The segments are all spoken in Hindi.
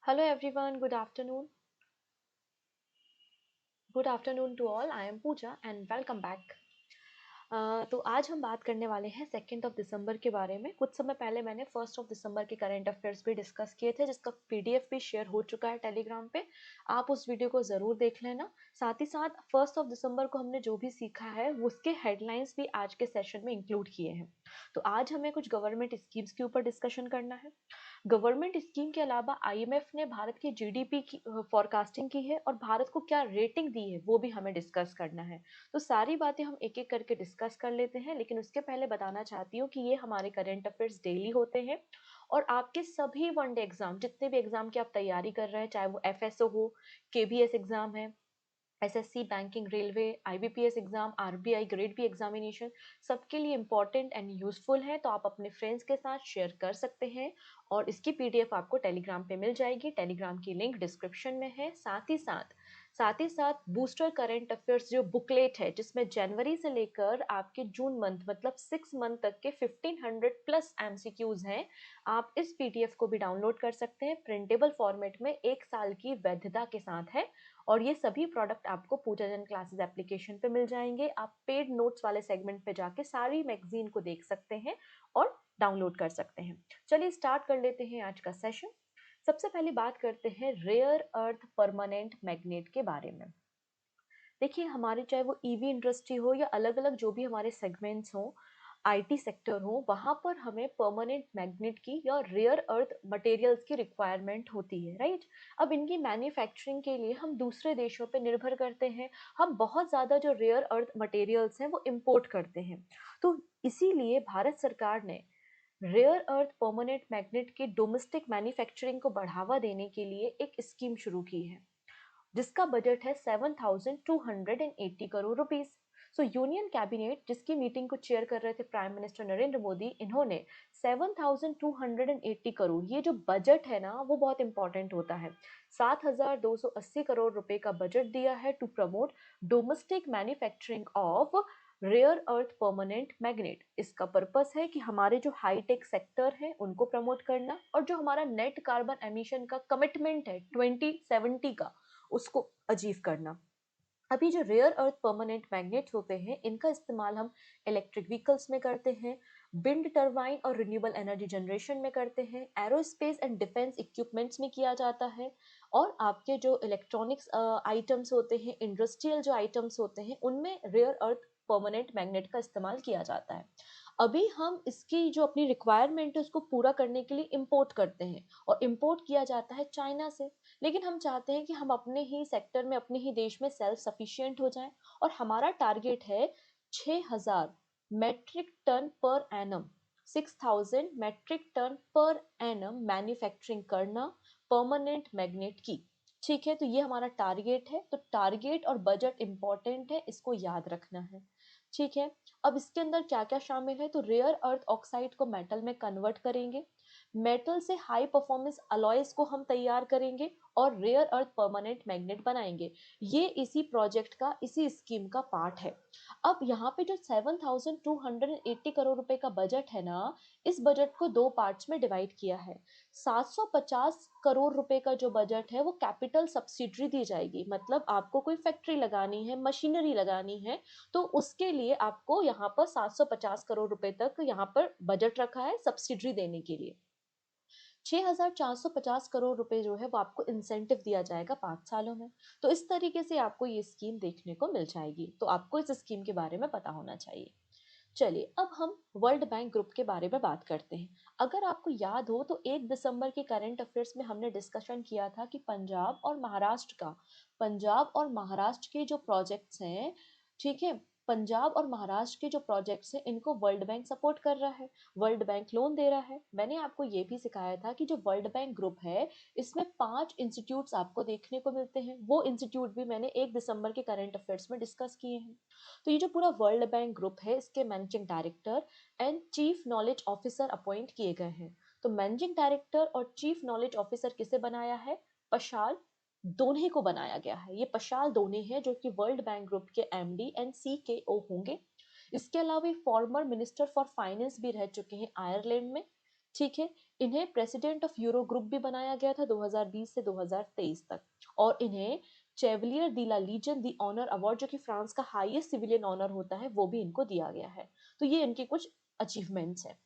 Hello everyone, good afternoon. Good afternoon to all. I am Pooja and welcome back. तो आज हम बात करने वाले हैं 2 दिसंबर के बारे में। कुछ समय पहले मैंने 1 दिसंबर के करंट अफेयर्स भी डिस्कस किए थे, जिसका पीडीएफ भी शेयर हो चुका है टेलीग्राम पे। आप उस वीडियो को ज़रूर देख लेना। साथ ही साथ 1 दिसंबर को हमने जो भी सीखा है उसके हेडलाइंस भी आज के सेशन में इंक्लूड किए हैं। तो आज हमें कुछ गवर्नमेंट स्कीम्स के ऊपर डिस्कशन करना है। गवर्नमेंट स्कीम के अलावा आईएमएफ ने भारत की जीडीपी की फॉरकास्टिंग की है और भारत को क्या रेटिंग दी है वो भी हमें डिस्कस करना है। तो सारी बातें हम एक एक करके डिस्कस कर लेते हैं, लेकिन उसके पहले बताना चाहती हूँ कि ये हमारे करंट अफेयर्स डेली होते हैं और आपके सभी वनडे एग्जाम, जितने भी एग्जाम की आप तैयारी कर रहे हैं, चाहे वो एफएसओ हो, केबीएस एग्जाम है, SSC, banking, railway, IBPS exam, RBI, grade B examination, सबके लिए इंपॉर्टेंट एंड यूजफुल है। तो आप अपने फ्रेंड्स के साथ शेयर कर सकते हैं और इसकी पीडीएफ आपको टेलीग्राम पे मिल जाएगी। टेलीग्राम की लिंक डिस्क्रिप्शन में है। साथ ही साथ बूस्टर करंट अफेयर्स जो बुकलेट है, जिसमें जनवरी से लेकर आपके जून मंथ मतलब 6 मंथ तक के 1500+ एमसीक्यूज हैं, आप इस पीडीएफ को भी डाउनलोड कर सकते हैं। प्रिंटेबल फॉर्मेट में 1 साल की वैधता के साथ है और ये सभी प्रोडक्ट आपको पूजा जन क्लासेस एप्लीकेशन पे मिल जाएंगे। आप पेड नोट्स वाले सेगमेंट पे जाके सारी मैगजीन को देख सकते हैं और डाउनलोड कर सकते हैं। चलिए स्टार्ट कर लेते हैं आज का सेशन। सबसे पहले बात करते हैं रेयर अर्थ परमानेंट मैग्नेट के बारे में। देखिए, हमारे चाहे वो ईवी इंडस्ट्री हो या अलग अलग जो भी हमारे सेगमेंट्स हो, आईटी सेक्टर हो, वहां पर हमें परमानेंट मैग्नेट की या रेयर अर्थ मटेरियल्स की रिक्वायरमेंट होती है, राइट। अब इनकी मैन्युफैक्चरिंग के लिए हम दूसरे देशों पे निर्भर करते हैं। हम बहुत ज़्यादा जो रेयर अर्थ मटेरियल्स हैं वो इम्पोर्ट करते हैं। तो इसीलिए भारत सरकार ने रेयर अर्थ परमानेंट मैग्नेट की डोमेस्टिक मैन्युफैक्चरिंग को बढ़ावा देने के लिए एक स्कीम शुरू की है, जिसका बजट है 7,280 करोड़ रुपीस। सो यूनियन कैबिनेट, जिसकी मीटिंग को चेयर कर रहे थे प्राइम मिनिस्टर नरेंद्र मोदी, इन्होंने 7,280 करोड़, ये जो बजट है ना वो बहुत इंपॉर्टेंट होता है, 7,280 करोड़ रुपए का बजट दिया है to promote domestic manufacturing of rare earth permanent magnet. इसका पर्पस है कि हमारे जो हाईटेक सेक्टर है उनको प्रमोट करना और जो हमारा नेट कार्बन एमिशन का कमिटमेंट है 2070 का, उसको अचीव करना। अभी जो रेयर अर्थ परमानेंट मैग्नेट्स होते हैं, इनका इस्तेमाल हम इलेक्ट्रिक व्हीकल्स में करते हैं, विंड टरबाइन और रिन्यूएबल एनर्जी जनरेशन में करते हैं, एरोस्पेस एंड डिफेंस इक्विपमेंट्स में किया जाता है, और आपके जो इलेक्ट्रॉनिक्स आइटम्स होते हैं, इंडस्ट्रियल जो आइटम्स होते हैं, उनमें रेयर अर्थ परमानेंट मैग्नेट का इस्तेमाल किया जाता है। अभी हम इसकी जो अपनी रिक्वायरमेंट है उसको पूरा करने के लिए इंपोर्ट करते हैं और इंपोर्ट किया जाता है चाइना से। लेकिन हम चाहते हैं कि हम अपने ही सेक्टर में, अपने ही देश में सेल्फ सफिशिएंट हो जाएं और हमारा टारगेट है 6,000 metric ton per annum, 6,000 metric ton per annum manufacturing करना परमानेंट मैग्नेट की। ठीक है, तो ये हमारा टारगेट है। तो टारगेट और बजट इंपॉर्टेंट है, इसको याद रखना है। ठीक है, अब इसके अंदर क्या क्या शामिल है, तो रेयर अर्थ ऑक्साइड को मेटल में कन्वर्ट करेंगे, मेटल से हाई परफॉर्मेंस अलॉयज को हम तैयार करेंगे और रेयर अर्थ परमानेंट मैग्नेट बनाएंगे। ये इसी प्रोजेक्ट का, इसी स्कीम का पार्ट है। अब यहाँ पे जो 7,280 करोड़ रुपए का बजट है ना, इस बजट को दो पार्ट्स में डिवाइड किया है। 750 करोड़ रुपए का जो बजट है वो कैपिटल सब्सिडी दी जाएगी, मतलब आपको कोई फैक्ट्री लगानी है, मशीनरी लगानी है, तो उसके लिए आपको यहाँ पर 750 करोड़ रुपए तक यहाँ पर बजट रखा है सब्सिडी देने के लिए। 6,450 करोड़ रुपए जो है वो आपको इंसेंटिव दिया जाएगा 5 सालों में। तो इस तरीके से आपको ये स्कीम देखने को मिल जाएगी, तो आपको इस स्कीम के बारे में पता होना चाहिए। चलिए अब हम वर्ल्ड बैंक ग्रुप के बारे में बात करते हैं। अगर आपको याद हो तो 1 दिसंबर के करंट अफेयर्स में हमने डिस्कशन किया था कि पंजाब और महाराष्ट्र के जो प्रोजेक्ट्स हैं, ठीक है, पंजाब और महाराष्ट्र के जो प्रोजेक्ट्स हैं इनको वर्ल्ड बैंक सपोर्ट कर रहा है, वर्ल्ड बैंक लोन दे रहा है। मैंने आपको ये भी सिखाया था कि जो वर्ल्ड बैंक ग्रुप है, इसमें 5 इंस्टीट्यूट्स आपको देखने को मिलते हैं। वो इंस्टीट्यूट भी मैंने 1 दिसंबर के करंट अफेयर्स में डिस्कस किए हैं। तो ये जो पूरा वर्ल्ड बैंक ग्रुप है, इसके managing director and chief knowledge officer appoint किए गए हैं। तो मैनेजिंग डायरेक्टर और चीफ नॉलेज ऑफिसर किसे बनाया है? पशाल दोने को बनाया गया है। ये पशाल दोने हैं जो कि वर्ल्ड बैंक ग्रुप के एमडी एंड सीकेओ होंगे। इसके अलावा फॉर्मर मिनिस्टर फॉर फाइनेंस भी रह चुके हैं आयरलैंड में। ठीक है, इन्हें प्रेसिडेंट ऑफ यूरो ग्रुप भी बनाया गया था 2020 से 2023 तक, और इन्हें चेवलियर दी ला लीजन दी ऑनर अवार्ड, जो कि फ्रांस का हाईएस्ट सिविलियन ऑनर होता है, वो भी इनको दिया गया है। तो ये इनके कुछ अचीवमेंट्स हैं।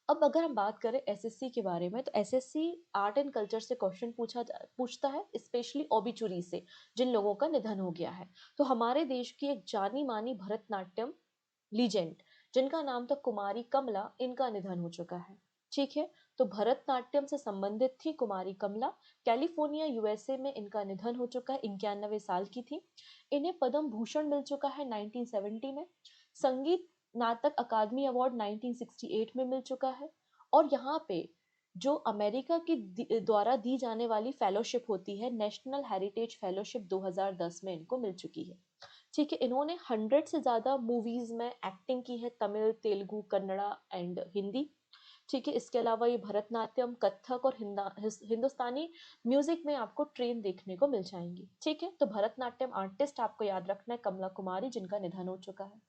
अब अगर हम बात करें एसएससी के बारे में, तो एसएससी आर्ट एंड कल्चर से क्वेश्चन पूछता है, स्पेशली ओबिचुरी से, जिन लोगों का निधन हो गया है। तो हमारे देश की एक जानी मानी भरतनाट्यम लीजेंड, जिनका नाम था कुमारी कमला, इनका निधन हो चुका है। ठीक है, तो भरतनाट्यम से संबंधित थी कुमारी कमला। कैलिफोर्निया यूएसए में इनका निधन हो चुका है, 91 साल की थी। इन्हें पद्म भूषण मिल चुका है 1970 में। संगीत नाटक अकादमी अवार्ड 1968 में मिल चुका है। और यहाँ पे जो अमेरिका की द्वारा दी जाने वाली फेलोशिप होती है, नेशनल हेरिटेज फेलोशिप, 2010 में इनको मिल चुकी है। ठीक है, इन्होंने 100 से ज्यादा मूवीज में एक्टिंग की है, तमिल, तेलुगु, कन्नड़ा एंड हिंदी। ठीक है, इसके अलावा ये भरतनाट्यम, कथक और हिंदुस्तानी म्यूजिक में आपको ट्रेन देखने को मिल जाएंगी। ठीक है, तो भरतनाट्यम आर्टिस्ट आपको याद रखना है कमला कुमारी, जिनका निधन हो चुका है।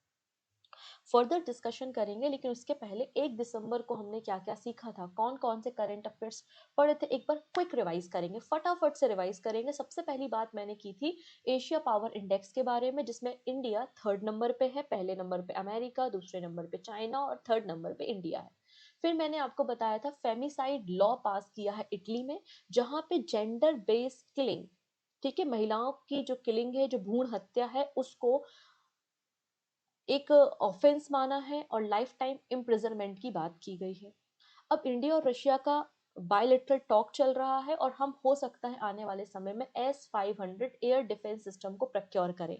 फर्दर डिस्कशन करेंगे, लेकिन उसके पहले 1 दिसंबर को हमने क्या क्या सीखा था, कौन कौन से करंट अफेयर्स पढ़े थे, एक बार क्विक रिवाइज करेंगे, फटाफट से रिवाइज करेंगे। सबसे पहली बात मैंने की थी एशिया पावर इंडेक्स के बारे में, जिसमें इंडिया 3rd नंबर पे है, पहले नंबर पे अमेरिका, दूसरे नंबर पे चाइना और 3rd नंबर पे इंडिया है। फिर मैंने आपको बताया था फेमिसाइड लॉ पास किया है इटली में, जहां पे जेंडर बेस्ड किलिंग, ठीक है, महिलाओं की जो किलिंग है, जो भ्रूण हत्या है, उसको एक ऑफेंस माना है और लाइफ टाइम इम्प्रिजनमेंट की बात की गई है। अब इंडिया और रशिया का बायलैटरल टॉक चल रहा है, और हम हो सकता है आने वाले समय में S-500 एयर डिफेंस सिस्टम को प्रक्योर करें।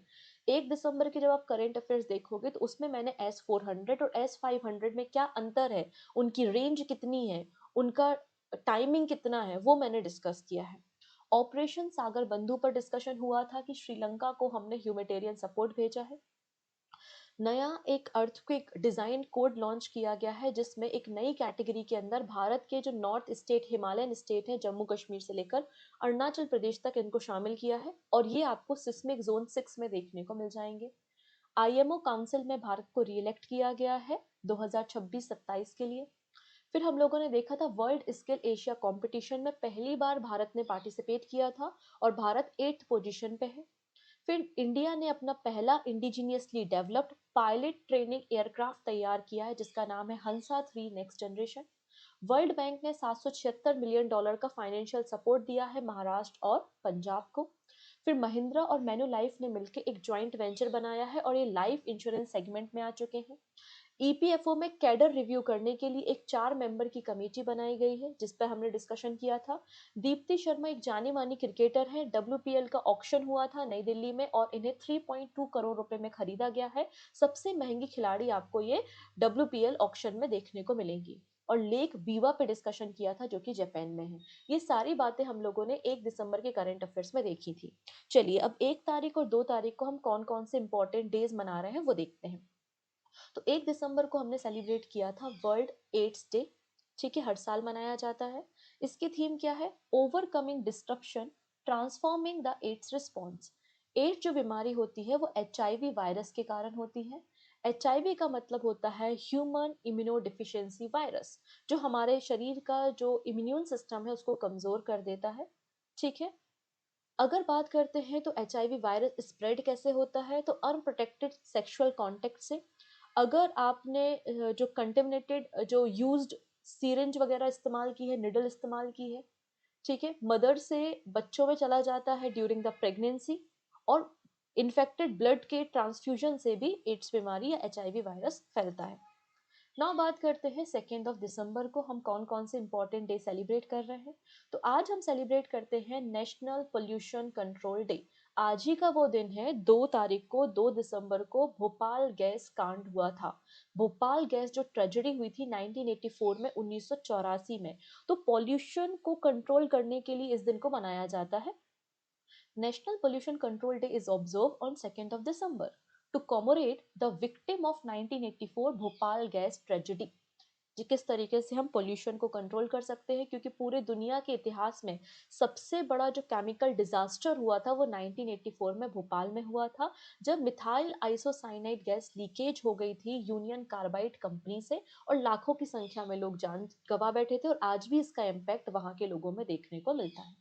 1 दिसंबर की जब आप करंट अफेयर्स देखोगे, तो उसमें मैंने S-400 और S-500 में क्या अंतर है, उनकी रेंज कितनी है, उनका टाइमिंग कितना है, वो मैंने डिस्कस किया है। ऑपरेशन सागर बंधु पर डिस्कशन हुआ था कि श्रीलंका को हमने ह्यूमैनिटेरियन सपोर्ट भेजा है। नया एक अर्थक्वेक डिजाइन कोड लॉन्च किया गया है, जिसमें एक नई कैटेगरी के अंदर भारत के जो नॉर्थ स्टेट, हिमालयन स्टेट हैं, जम्मू कश्मीर से लेकर अरुणाचल प्रदेश तक, इनको शामिल किया है, और ये आपको सिस्मिक जोन 6 में देखने को मिल जाएंगे। आईएमओ काउंसिल में भारत को रीइलेक्ट किया गया है 2026-27 के लिए। फिर हम लोगों ने देखा था वर्ल्ड स्किल एशिया कंपटीशन में पहली बार भारत ने पार्टिसिपेट किया था, और भारत 8th पोजीशन पे है। फिर इंडिया ने अपना पहला indigenously developed pilot training aircraft तैयार किया है, जिसका नाम है हंसा 3 नेक्स्ट जनरेशन। वर्ल्ड बैंक ने $776 मिलियन का फाइनेंशियल सपोर्ट दिया है महाराष्ट्र और पंजाब को। फिर महिंद्रा और मैन्युलाइफ ने मिलकर एक ज्वाइंट वेंचर बनाया है, और ये लाइफ इंश्योरेंस सेगमेंट में आ चुके हैं। ईपीएफओ में कैडर रिव्यू करने के लिए एक 4 मेंबर की कमेटी बनाई गई है, जिस पर हमने डिस्कशन किया था। दीप्ति शर्मा एक जानी मानी क्रिकेटर है, डब्ल्यूपीएल का ऑक्शन हुआ था नई दिल्ली में, और इन्हें 3.2 करोड़ रुपए में खरीदा गया है। सबसे महंगी खिलाड़ी आपको ये डब्ल्यूपीएल ऑक्शन में देखने को मिलेंगी। और लेक बीवा पे डिस्कशन किया था, जो कि जापान में है। ये सारी बातें हम लोगों ने 1 दिसंबर के करंट अफेयर्स में देखी थी। चलिए, अब 1 तारीख और 2 तारीख को हम कौन कौन से इंपॉर्टेंट डेज मना रहे हैं वो देखते हैं। तो 1 दिसंबर को हमने सेलिब्रेट किया था वर्ल्ड एड्स डे। ठीक है, हर साल मनाया जाता है। इसकी थीम क्या है, overcoming disruption, transforming the AIDS response. AIDS जो बीमारी होती है वो एचआईवी वायरस के कारण होती है। एचआईवी का मतलब होता है ह्यूमन इम्यूनो डिफिशियंसी वायरस, जो हमारे शरीर का जो इम्यून सिस्टम है उसको कमजोर कर देता है। ठीक है, अगर बात करते हैं तो एचआईवी वायरस स्प्रेड कैसे होता है, तो अनप्रोटेक्टेड सेक्सुअल कांटेक्ट से। अगर आपने जो कंटेमिनेटेड जो यूज्ड सीरेंज वगैरह इस्तेमाल की है, निडल इस्तेमाल की है, ठीक है, मदर से बच्चों में चला जाता है ड्यूरिंग द प्रेगनेंसी, और इन्फेक्टेड ब्लड के ट्रांसफ्यूजन से भी एड्स बीमारी या एचआईवी वायरस फैलता है। नाउ बात करते हैं 2 दिसंबर को हम कौन कौन से इंपॉर्टेंट डे सेलिब्रेट कर रहे हैं। तो आज हम सेलिब्रेट करते हैं नेशनल पोल्यूशन कंट्रोल डे। आज ही का वो दिन है, 2 तारीख को, 2 दिसंबर को भोपाल गैस कांड हुआ था। भोपाल गैस जो ट्रेजेडी हुई थी 1984 में, 1984 में। तो पॉल्यूशन को कंट्रोल करने के लिए इस दिन को मनाया जाता है। National Pollution Control Day is observed on 2nd of December to commemorate the victim of 1984 Bhopal gas tragedy. किस तरीके से हम पोल्यूशन को कंट्रोल कर सकते हैं, क्योंकि पूरे दुनिया के इतिहास में सबसे बड़ा जो केमिकल डिजास्टर हुआ था वो 1984 में भोपाल में हुआ था, जब मिथाइल आइसोसाइनाइड गैस लीकेज हो गई थी यूनियन कार्बाइड कंपनी से, और लाखों की संख्या में लोग जान गंवा बैठे थे, और आज भी इसका इम्पैक्ट वहां के लोगों में देखने को मिलता है।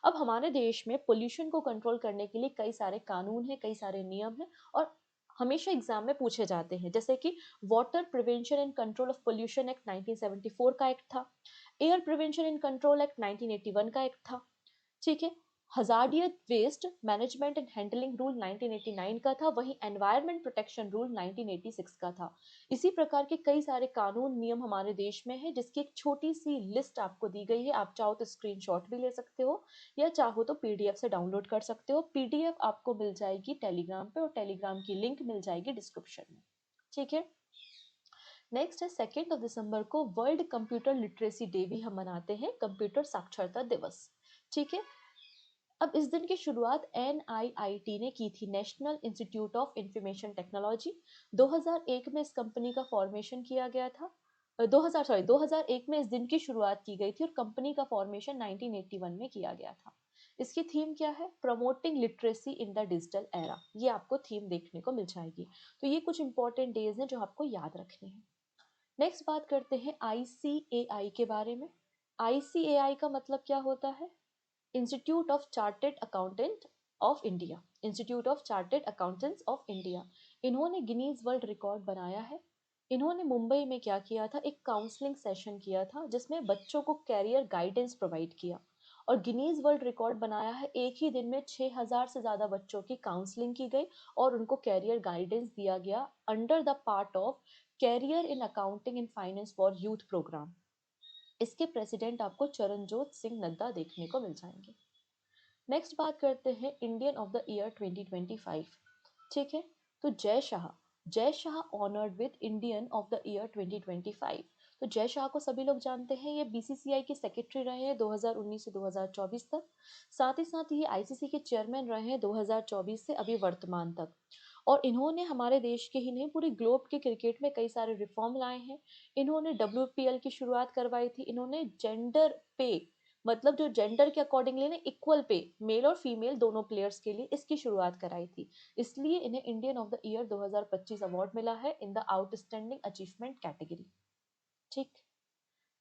अब हमारे देश में पोल्यूशन को कंट्रोल करने के लिए कई सारे कानून हैं, कई सारे नियम हैं, और हमेशा एग्जाम में पूछे जाते हैं, जैसे कि water prevention and control of pollution act 1974 का एक्ट था, air prevention and control act 1981 का एक्ट था, ठीक है, hazardous waste management and handling rule 1989 का था, वहीं एनवायरमेंट प्रोटेक्शन रूल 1986 का था। इसी प्रकार के कई सारे कानून नियम हमारे देश में है, जिसकी एक छोटी सी लिस्ट आपको दी गई है। आप चाहो तो स्क्रीनशॉट भी ले सकते हो, या चाहो तो पीडीएफ से डाउनलोड कर सकते हो। पीडीएफ आपको मिल जाएगी टेलीग्राम पे, और टेलीग्राम की लिंक मिल जाएगी डिस्क्रिप्शन में, ठीक है। नेक्स्ट है 2 दिसंबर को वर्ल्ड कंप्यूटर लिटरेसी डे भी हम मनाते हैं, कंप्यूटर साक्षरता दिवस, ठीक है। अब इस दिन की शुरुआत एनआईआईटी ने की थी, national institute of information technology. 2001 में इस कंपनी का फॉर्मेशन किया गया था। 2001 में इस दिन की शुरुआत की गई थी, और कंपनी का फॉर्मेशन 1981 में किया गया था। इसकी थीम क्या है? Promoting literacy in the digital era. ये आपको थीम देखने को मिल जाएगी। तो ये कुछ इंपॉर्टेंट डेज हैं जो आपको याद रखने हैं। नेक्स्ट बात करते हैं आईसीएआई के बारे में। आईसीएआई का मतलब क्या होता है? Institute of chartered accountant of India, institute of chartered accountants of India. इन्होंने गिनीज वर्ल्ड रिकॉर्ड बनाया है। इन्होंने मुंबई में क्या किया था, एक काउंसलिंग सेशन किया था, जिसमें बच्चों को कैरियर गाइडेंस प्रोवाइड किया, और गिनीज वर्ल्ड रिकॉर्ड बनाया है। एक ही दिन में 6000 से ज्यादा बच्चों की काउंसलिंग की गई, और उनको कैरियर गाइडेंस दिया गया under the part of career in accounting and finance for youth program. इसके प्रेसिडेंट आपको चरणजोत सिंह नड्डा देखने को मिल जाएंगे। नेक्स्ट बात करते हैं इंडियन ऑफ द ईयर 2025, ठीक है। तो Jay Shah honoured with Indian of the year 2025। तो जय शाह को सभी लोग जानते हैं, ये बीसीसीआई के सेक्रेटरी रहे हैं 2019 से 2024 तक। साथ ही साथ ये आईसीसी के चेयरमैन रहे हैं 2024 से अभी वर्तमान तक। और इन्होंने हमारे देश के ही नहीं, पूरे ग्लोब के क्रिकेट में कई सारे रिफॉर्म लाए हैं। इन्होंने डब्ल्यूपीएल की शुरुआत करवाई थी। इन्होंने जेंडर पे, मतलब जो जेंडर के अकॉर्डिंगली ना इक्वल पे, मेल और फीमेल दोनों प्लेयर्स के लिए, इसकी शुरुआत कराई थी। इसलिए इन्हें Indian of the year 2025 award मिला है in the outstanding achievement category, ठीक।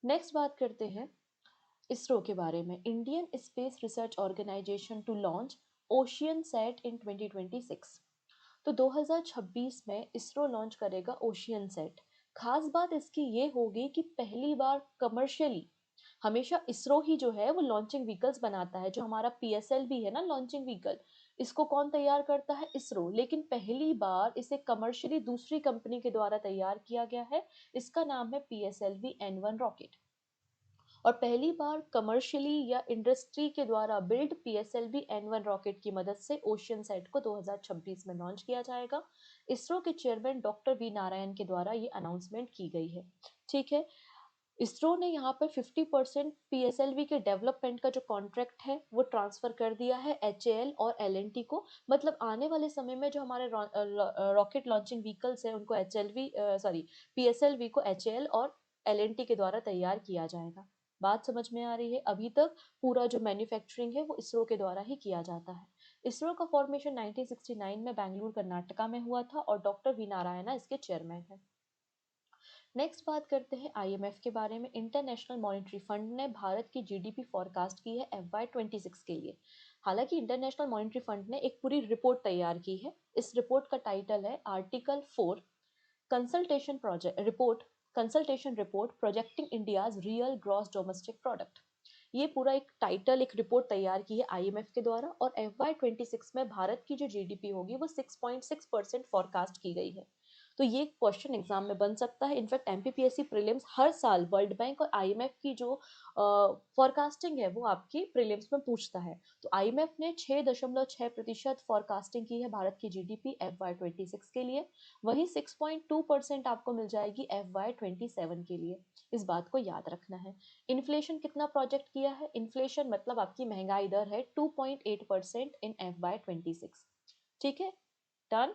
नेक्स्ट बात करते हैं इसरो के बारे में। Indian space research organisation to launch ocean sat in 2026। तो 2026 में इसरो लॉन्च करेगा ओशियन सेट। खास बात इसकी ये होगी कि पहली बार कमर्शियली, हमेशा इसरो ही जो है वो लॉन्चिंग व्हीकल्स बनाता है। जो हमारा पीएसएल भी है ना, लॉन्चिंग व्हीकल, इसको कौन तैयार करता है? इसरो। लेकिन पहली बार इसे कमर्शियली दूसरी कंपनी के द्वारा तैयार किया गया है। इसका नाम है पीएसएलवी N1 रॉकेट। और पहली बार कमर्शियली या इंडस्ट्री के द्वारा बिल्ड पीएसएलवी N1 रॉकेट की मदद से ओशियन सेट को 2026 में लॉन्च किया जाएगा। इसरो के चेयरमैन डॉक्टर वी नारायण के द्वारा ये अनाउंसमेंट की गई है, ठीक है। इसरो ने यहाँ पर 50% पीएसएलवी के डेवलपमेंट का जो कॉन्ट्रैक्ट है वो ट्रांसफर कर दिया है एचएएल और एलएनटी को। मतलब आने वाले समय में जो हमारे रॉकेट लॉन्चिंग व्हीकल्स है उनको पीएसएलवी को एचएएल और एलएनटी के द्वारा तैयार किया जाएगा। बात समझ में आ रही है? अभी तक पूरा जो मैन्युफैक्चरिंग है वो इसरो के द्वारा ही किया जाता है। इसरो का फॉर्मेशन 1969 में बेंगलुरु कर्नाटका में हुआ था, और डॉक्टर वी नारायणा इसके चेयरमैन है। नेक्स्ट बात करते हैं आईएमएफ के बारे में। इंटरनेशनल मॉनेटरी फंड ने भारत की जीडीपी फॉरकास्ट की है FY26 के लिए। हालांकि इंटरनेशनल मॉनेटरी फंड ने एक पूरी रिपोर्ट तैयार की है। इस रिपोर्ट का टाइटल है article 4 consultation project report, consultation report projecting India's real gross domestic product. ये पूरा एक टाइटल, एक रिपोर्ट तैयार की है आईएमएफ के द्वारा, और FY26 में भारत की जो जीडीपी होगी वो 6.6% फॉरकास्ट की गई है। तो ये क्वेश्चन एग्जाम में बन सकता है। इनफैक्ट एमपीपीएससी प्रीलिम्स हर साल वर्ल्ड बैंक और आईएमएफ की जो फॉरकास्टिंग है वो आपकी प्रीलिम्स में पूछता है। तो आईएमएफ ने 6.6% फॉरकास्टिंग की है भारत की जीडीपी FY26 के लिए। वहीं 6.2% आपको मिल जाएगी FY27 के लिए। इस बात को याद रखना है। इन्फ्लेशन कितना प्रोजेक्ट किया है? इन्फ्लेशन मतलब आपकी महंगाई दर है 2.8% इन FY26, ठीक है, डन।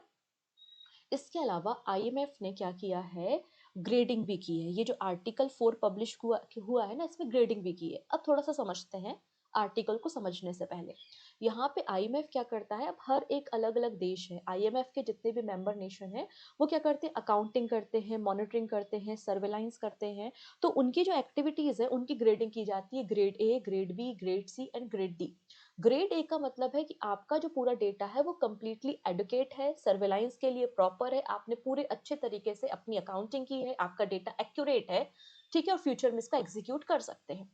इसके अलावा आईएमएफ ने क्या किया है, ग्रेडिंग भी की है। ये जो आर्टिकल 4 पब्लिश हुआ हुआ है ना, इसमें ग्रेडिंग भी की है। अब थोड़ा सा समझते हैं आर्टिकल को समझने से पहले। यहाँ पे आईएमएफ क्या करता है, अब हर एक अलग अलग देश है, आईएमएफ के जितने भी मेंबर नेशन है वो क्या करते हैं, अकाउंटिंग करते हैं, मॉनिटरिंग करते हैं, सर्वेलांस करते हैं। तो उनकी जो एक्टिविटीज है उनकी ग्रेडिंग की जाती है, grade A, grade B, grade C and grade D. Grade A का मतलब है कि आपका जो पूरा डेटा है वो कंप्लीटली एडुकेट है, सर्वेलांस के लिए प्रॉपर है, आपने पूरे अच्छे तरीके से अपनी अकाउंटिंग की है, आपका डेटा एक्यूरेट है, ठीक है, और फ्यूचर में इसका एग्जीक्यूट कर सकते हैं।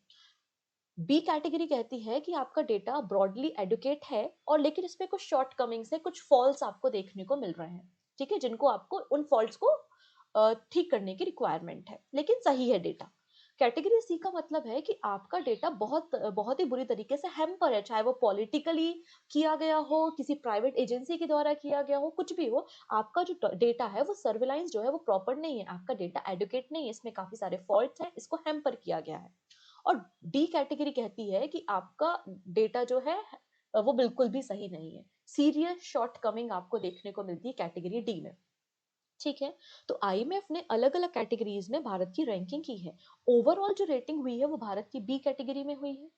बी कैटेगरी कहती है कि आपका डेटा ब्रॉडली एडुकेट है और लेकिन इसमें कुछ शॉर्ट कमिंग्स है, कुछ फॉल्स आपको देखने को मिल रहे हैं, ठीक है, जिनको आपको उन फॉल्ट्स को ठीक करने की रिक्वायरमेंट है, लेकिन सही है डेटा। कैटेगरी सी का मतलब है कि आपका डेटा बहुत बहुत ही बुरी तरीके से हैम्पर है, चाहे वो पॉलिटिकली किया गया हो, किसी प्राइवेट एजेंसी के द्वारा किया गया हो, कुछ भी हो, आपका जो डेटा है वो सर्विलांस जो है वो प्रॉपर नहीं है, आपका डेटा एडुकेट नहीं है, इसमें काफी सारे फॉल्ट्स हैं, इसको हैम्पर किया गया है। और डी कैटेगरी कहती है कि आपका डेटा जो है वो बिल्कुल भी सही नहीं है, सीरियस शॉर्ट कमिंग आपको देखने को मिलती है कैटेगरी डी में, ठीक है। तो आईएमएफ ने अलग अलग कैटेगरीज में भारत की रैंकिंग की है। ओवरऑल जो रेटिंग हुई है वो भारत की बी कैटेगरी में हुई है,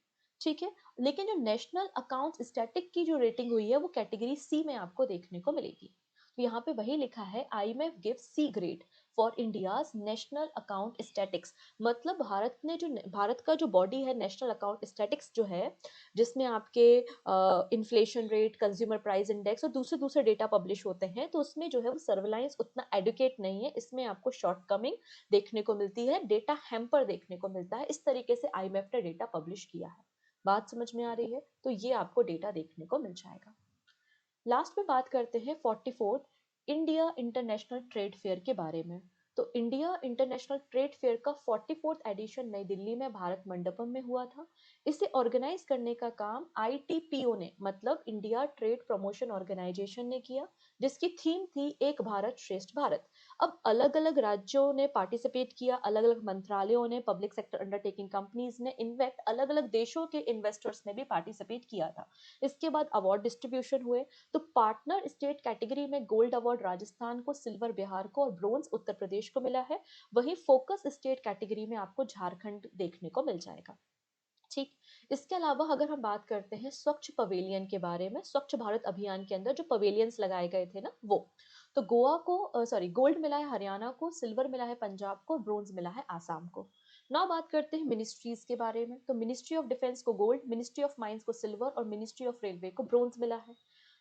ठीक है। लेकिन जो नेशनल अकाउंट स्टैटिक की जो रेटिंग हुई है वो कैटेगरी सी में आपको देखने को मिलेगी। तो यहाँ पे वही लिखा है, IMF give C grade for India's national account statics. मतलब भारत का जो बॉडी है नेशनल अकाउंट स्टैटिक्स जो है, जिसमें आपके inflation rate, consumer price index और दूसरे दूसरे डेटा पब्लिश होते हैं, तो उसमें जो है वो सर्विलांस उतना एडुकेट नहीं है, इसमें आपको शॉर्ट कमिंग देखने को मिलती है, डेटा हैम्पर देखने को मिलता है। इस तरीके से आईएमएफ ने डेटा पब्लिश किया है। बात समझ में आ रही है? तो ये आपको डेटा देखने को मिल जाएगा। लास्ट में बात करते हैं 44th India international trade fair के बारे में। तो इंडिया इंटरनेशनल ट्रेड फेयर का 44th एडिशन नई दिल्ली में भारत मंडपम में हुआ था। इसे ऑर्गेनाइज करने का काम आईटीपीओ ने, मतलब इंडिया ट्रेड प्रमोशन ऑर्गेनाइजेशन ने किया, जिसकी थीम थी एक भारत श्रेष्ठ भारत। अब अलग अलग राज्यों ने पार्टिसिपेट किया, अलग अलग मंत्रालयों ने, पब्लिक सेक्टर अंडरटेकिंग कंपनीज ने, इनफैक्ट अलग अलग देशों के इन्वेस्टर्स ने भी पार्टिसिपेट किया था। इसके बाद अवार्ड डिस्ट्रीब्यूशन हुए। तो पार्टनर स्टेट कैटेगरी में गोल्ड अवार्ड राजस्थान को, सिल्वर बिहार को और ब्रोंज उत्तर प्रदेश को मिला है। वहीं फोकस स्टेट कैटेगरी में आपको झारखंड देखने को मिल जाएगा, ठीक। इसके अलावा अगर हम बात करते हैं स्वच्छ पवेलियन के बारे में, स्वच्छ भारत अभियान के अंदर जो पवेलियंस लगाए गए थे ना वो, तो गोवा को सॉरी गोल्ड मिला है हरियाणा को, सिल्वर मिला है पंजाब को, ब्रोंज मिला है आसाम को। नाउ बात करते हैं मिनिस्ट्रीज के बारे में। तो मिनिस्ट्री ऑफ डिफेंस को गोल्ड, मिनिस्ट्री ऑफ माइंस को सिल्वर और मिनिस्ट्री ऑफ रेलवे को ब्रोंज मिला है।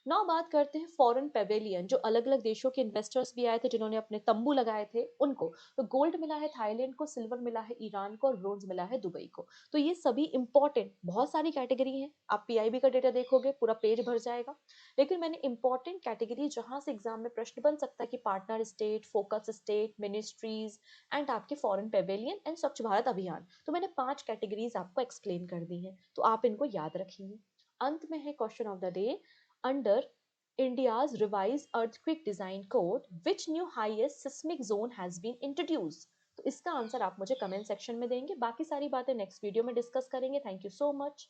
नाउ बात करते हैं फॉरेन पेवेलियन, जो अलग अलग देशों के इन्वेस्टर्स भी आए थे, जिन्होंने अपने तंबू लगाए थे उनको। तो गोल्ड मिला है थाईलैंड को, सिल्वर मिला है ईरान को और ब्रोंज मिला है दुबई को। तो ये सभी इंपॉर्टेंट, बहुत सारी कैटेगरी हैं, आप पीआईबी का डेटा देखोगे पूरा पेज भर जाएगा, लेकिन मैंने इंपॉर्टेंट कैटेगरी जहां से एग्जाम में प्रश्न बन सकता है कि partner state, focus state, ministries and आपके फॉरेन पेवेलियन एंड स्वच्छ भारत अभियान, तो मैंने 5 कैटेगरीज आपको एक्सप्लेन कर दी हैं, तो आप इनको याद रखिए। अंत में है question of the day, under India's revised earthquake design code, which new highest seismic zone has been introduced? तो इसका आंसर आप मुझे कमेंट सेक्शन में देंगे, बाकी सारी बातें नेक्स्ट वीडियो में डिस्कस करेंगे। Thank you so much.